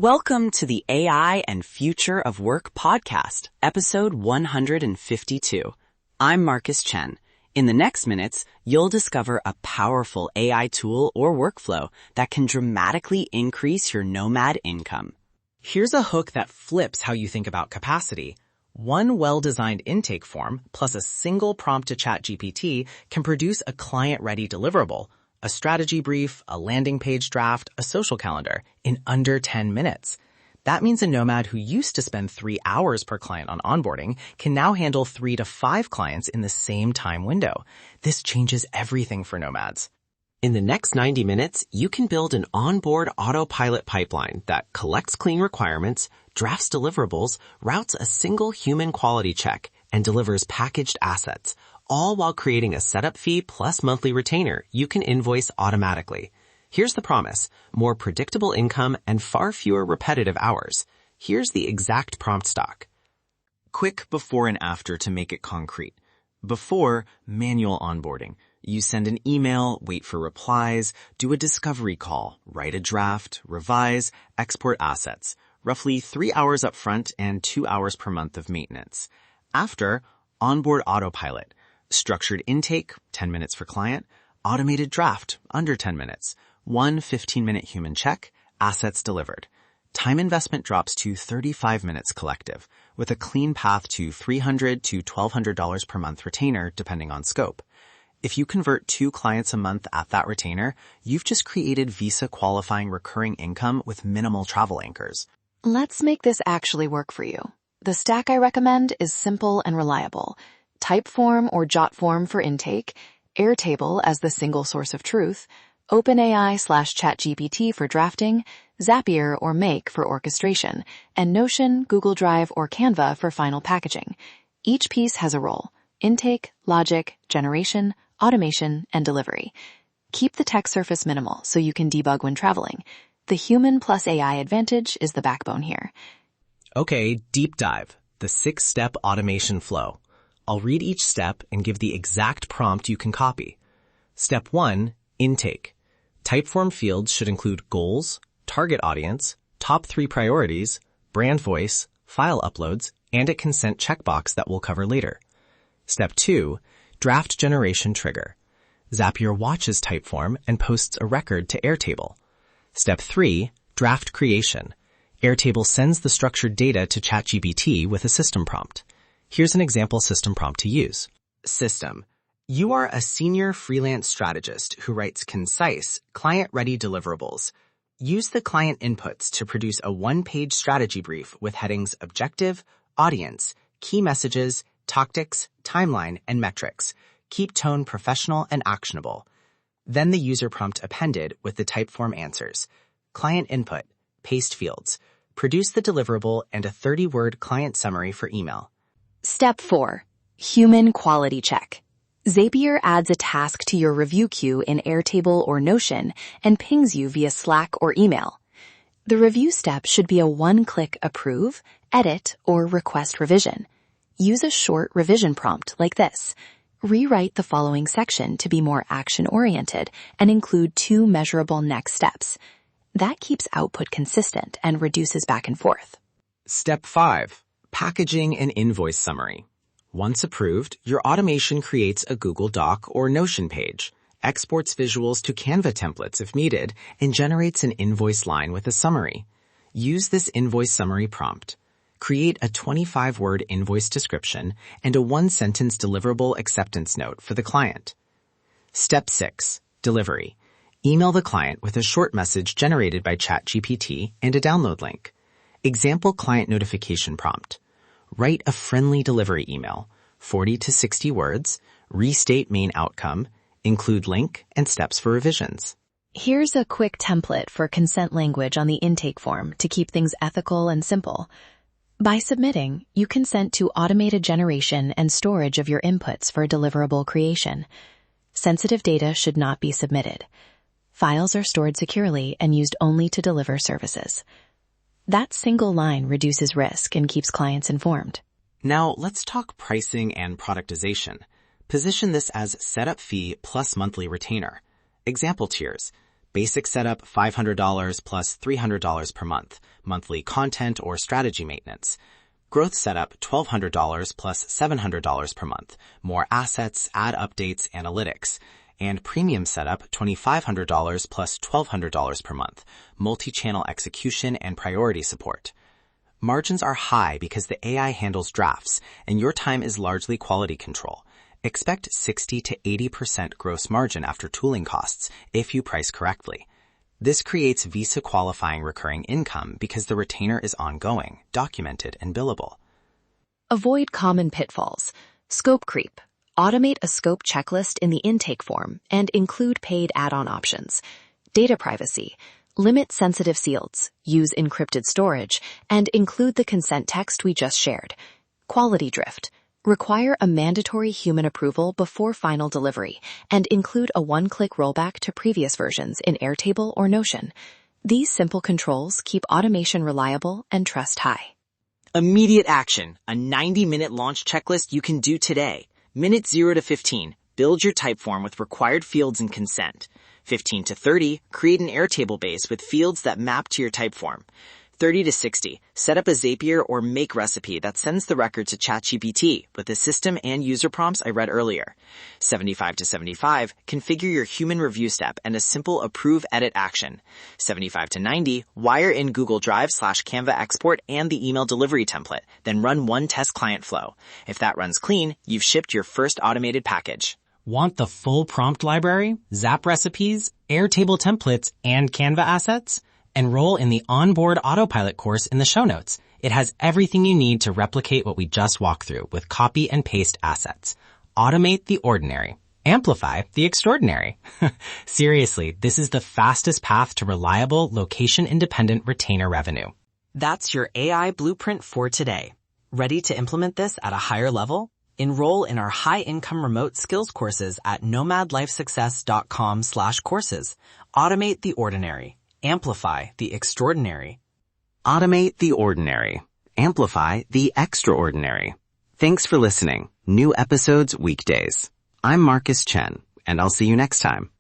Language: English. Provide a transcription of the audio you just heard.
Welcome to the AI and Future of Work podcast, episode 152. I'm Marcus Chen. In the next minutes, you'll discover a powerful AI tool or workflow that can dramatically increase your Nomad income. Here's a hook that flips how you think about capacity. One well-designed intake form plus a single prompt to ChatGPT can produce a client-ready deliverable, a strategy brief, a landing page draft, a social calendar in under 10 minutes. That means a nomad who used to spend 3 hours per client on onboarding can now handle 3 to 5 clients in the same time window. This changes everything for nomads. In the next 90 minutes, you can build an Onboard Autopilot pipeline that collects clean requirements, drafts deliverables, routes a single human quality check, and delivers packaged assets, all while creating a setup fee plus monthly retainer you can invoice automatically. Here's the promise: more predictable income and far fewer repetitive hours. Here's the exact prompt stock. Quick before and after to make it concrete. Before, manual onboarding. You send an email, wait for replies, do a discovery call, write a draft, revise, export assets. Roughly 3 hours up front and 2 hours per month of maintenance. After, Onboard Autopilot. Structured intake, 10 minutes for client. Automated draft, under 10 minutes. One 15-minute human check, assets delivered. Time investment drops to 35 minutes collective, with a clean path to $300 to $1,200 per month retainer, depending on scope. If you convert 2 clients a month at that retainer, you've just created visa-qualifying recurring income with minimal travel anchors. Let's make this actually work for you. The stack I recommend is simple and reliable. Typeform or Jotform for intake, Airtable as the single source of truth, OpenAI/ChatGPT for drafting, Zapier or Make for orchestration, and Notion, Google Drive, or Canva for final packaging. Each piece has a role: intake, logic, generation, automation, and delivery. Keep the tech surface minimal so you can debug when traveling. The human plus AI advantage is the backbone here. Okay, deep dive. The 6-step automation flow. I'll read each step and give the exact prompt you can copy. Step 1, intake. Typeform fields should include goals, target audience, top 3 priorities, brand voice, file uploads, and a consent checkbox that we'll cover later. Step 2, draft generation trigger. Zapier watches Typeform and posts a record to Airtable. Step 3, draft creation. Airtable sends the structured data to ChatGPT with a system prompt. Here's an example system prompt to use. System. You are a senior freelance strategist who writes concise, client-ready deliverables. Use the client inputs to produce a 1-page strategy brief with headings objective, audience, key messages, tactics, timeline, and metrics. Keep tone professional and actionable. Then the user prompt appended with the Typeform answers. Client input, paste fields. Produce the deliverable and a 30-word client summary for email. Step 4, human quality check. Zapier adds a task to your review queue in Airtable or Notion and pings you via Slack or email. The review step should be a 1-click approve, edit, or request revision. Use a short revision prompt like this. Rewrite the following section to be more action-oriented and include 2 measurable next steps. That keeps output consistent and reduces back and forth. Step 5, packaging and invoice summary. Once approved, your automation creates a Google Doc or Notion page, exports visuals to Canva templates if needed, and generates an invoice line with a summary. Use this invoice summary prompt. Create a 25-word invoice description and a 1-sentence deliverable acceptance note for the client. Step 6, delivery. Email the client with a short message generated by ChatGPT and a download link. Example client notification prompt. Write a friendly delivery email, 40 to 60 words, restate main outcome, include link and steps for revisions. Here's a quick template for consent language on the intake form to keep things ethical and simple. By submitting, you consent to automated generation and storage of your inputs for deliverable creation. Sensitive data should not be submitted. Files are stored securely and used only to deliver services. That single line reduces risk and keeps clients informed. Now let's talk pricing and productization. Position this as setup fee plus monthly retainer. Example tiers. Basic setup $500 plus $300 per month, monthly content or strategy maintenance. Growth setup $1,200 plus $700 per month, more assets, ad updates, analytics. And premium setup $2,500 plus $1,200 per month, multi-channel execution and priority support. Margins are high because the AI handles drafts, and your time is largely quality control. Expect 60 to 80% gross margin after tooling costs if you price correctly. This creates visa-qualifying recurring income because the retainer is ongoing, documented, and billable. Avoid common pitfalls. Scope creep. Automate a scope checklist in the intake form and include paid add-on options. Data privacy. Limit sensitive fields, use encrypted storage, and include the consent text we just shared. Quality drift. Require a mandatory human approval before final delivery, and include a one-click rollback to previous versions in Airtable or Notion. These simple controls keep automation reliable and trust high. Immediate action, a 90-minute launch checklist you can do today. Minutes 0 to 15, build your Typeform with required fields and consent. 15 to 30, create an Airtable base with fields that map to your Typeform. 30 to 60, set up a Zapier or make recipe that sends the record to ChatGPT with the system and user prompts I read earlier. 75 to 75, configure your human review step and a simple approve edit action. 75 to 90, wire in Google Drive/Canva export and the email delivery template, then run one test client flow. If that runs clean, you've shipped your first automated package. Want the full prompt library, Zap recipes, Airtable templates, and Canva assets? Enroll in the Onboard Autopilot course in the show notes. It has everything you need to replicate what we just walked through with copy and paste assets. Automate the ordinary. Amplify the extraordinary. Seriously, this is the fastest path to reliable, location-independent retainer revenue. That's your AI blueprint for today. Ready to implement this at a higher level? Enroll in our high-income remote skills courses at nomadlifesuccess.com/courses. Automate the ordinary. Amplify the extraordinary. Automate the ordinary. Amplify the extraordinary. Thanks for listening. New episodes weekdays. I'm Marcus Chen, and I'll see you next time.